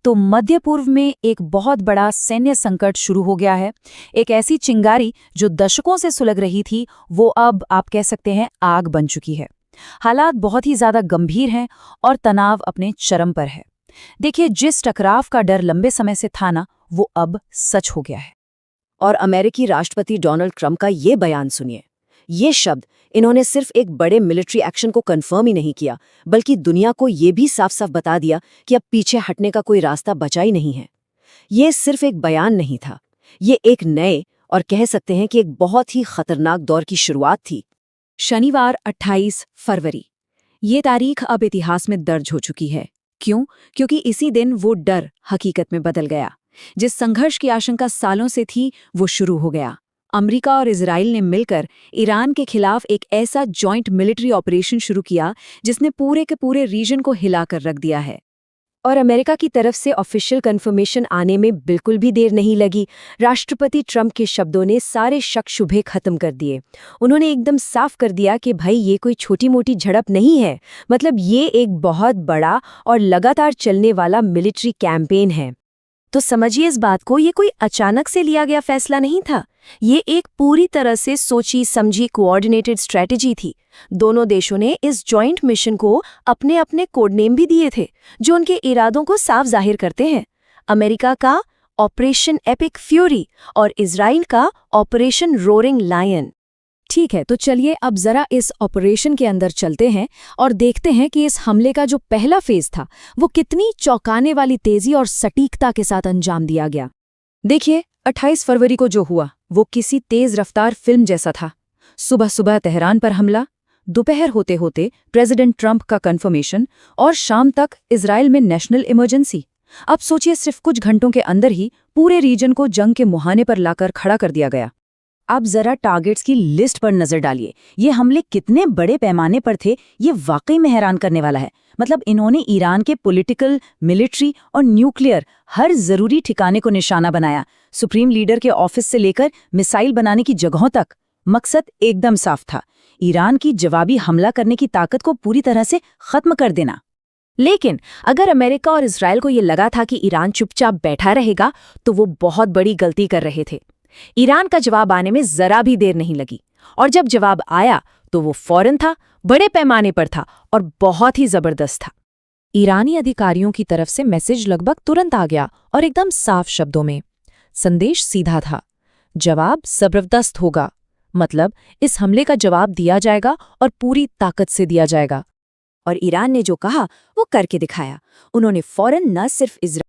तो मध्य पूर्व में एक बहुत बड़ा सैन्य संकट शुरू हो गया है। एक ऐसी चिंगारी जो दशकों से सुलग रही थी, वो अब आप कह सकते हैं आग बन चुकी है। हालात बहुत ही ज्यादा गंभीर हैं और तनाव अपने चरम पर है। देखिए, जिस टकराव का डर लंबे समय से था ना, वो अब सच हो गया है। और अमेरिकी राष्ट्रपति डोनाल्ड ट्रंप का ये बयान सुनिए। ये शब्द, इन्होंने सिर्फ एक बड़े मिलिट्री एक्शन को कंफर्म ही नहीं किया, बल्कि दुनिया को ये भी साफ साफ बता दिया कि अब पीछे हटने का कोई रास्ता बचा ही नहीं है। ये सिर्फ एक बयान नहीं था, ये एक नए और कह सकते हैं कि एक बहुत ही खतरनाक दौर की शुरुआत थी। शनिवार 28 फरवरी, ये तारीख अब इतिहास में दर्ज हो चुकी है। क्यों? क्योंकि इसी दिन वो डर हकीकत में बदल गया। जिस संघर्ष की आशंका सालों से थी, वो शुरू हो गया। अमेरिका और इजराइल ने मिलकर ईरान के खिलाफ एक ऐसा जॉइंट मिलिट्री ऑपरेशन शुरू किया जिसने पूरे के पूरे रीजन को हिलाकर रख दिया है। और अमेरिका की तरफ से ऑफिशियल कंफर्मेशन आने में बिल्कुल भी देर नहीं लगी। राष्ट्रपति ट्रंप के शब्दों ने सारे शक शुबे खत्म कर दिए। उन्होंने एकदम साफ कर दिया कि भाई ये कोई छोटी मोटी झड़प नहीं है, मतलब ये एक बहुत बड़ा और लगातार चलने वाला मिलिट्री कैंपेन है। तो समझिए इस बात को, ये कोई अचानक से लिया गया फैसला नहीं था। ये एक पूरी तरह से सोची समझी कोऑर्डिनेटेड स्ट्रेटजी थी। दोनों देशों ने इस जॉइंट मिशन को अपने अपने कोड नेम भी दिए थे, जो उनके इरादों को साफ जाहिर करते हैं। अमेरिका का ऑपरेशन एपिक फ्यूरी और इजराइल का ऑपरेशन रोरिंग लायन। ठीक है, तो चलिए अब जरा इस ऑपरेशन के अंदर चलते हैं और देखते हैं कि इस हमले का जो पहला फेज था, वो कितनी चौंकाने वाली तेजी और सटीकता के साथ अंजाम दिया गया। देखिए, 28 फरवरी को जो हुआ वो किसी तेज रफ्तार फिल्म जैसा था। सुबह सुबह तेहरान पर हमला, दोपहर होते होते प्रेसिडेंट ट्रंप का कंफर्मेशन और शाम तक इजराइल में नेशनल इमरजेंसी। अब सोचिए, सिर्फ कुछ घंटों के अंदर ही पूरे रीजन को जंग के मुहाने पर लाकर खड़ा कर दिया गया। अब जरा टारगेट्स की लिस्ट पर नजर डालिए। ये हमले कितने बड़े पैमाने पर थे, ये वाकई में हैरान करने वाला है। मतलब इन्होंने ईरान के पॉलिटिकल, मिलिट्री और न्यूक्लियर हर जरूरी ठिकाने को निशाना बनाया। सुप्रीम लीडर के ऑफिस से लेकर मिसाइल बनाने की जगहों तक। मकसद एकदम साफ था, ईरान की जवाबी हमला करने की ताकत को पूरी तरह से खत्म कर देना। लेकिन अगर अमेरिका और इजराइल को ये लगा था कि ईरान चुपचाप बैठा रहेगा, तो वो बहुत बड़ी गलती कर रहे थे। ईरान का जवाब आने में जरा भी देर नहीं लगी, और जब जवाब आया तो वो फौरन था, बड़े पैमाने पर था और बहुत ही जबरदस्त था। ईरानी अधिकारियों की तरफ से मैसेज लगभग तुरंत आ गया और एकदम साफ शब्दों में। संदेश सीधा था, जवाब जबरदस्त होगा। मतलब इस हमले का जवाब दिया जाएगा और पूरी ताकत से दिया जाएगा। और ईरान ने जो कहा वो करके दिखाया। उन्होंने फौरन न सिर्फ इजराइल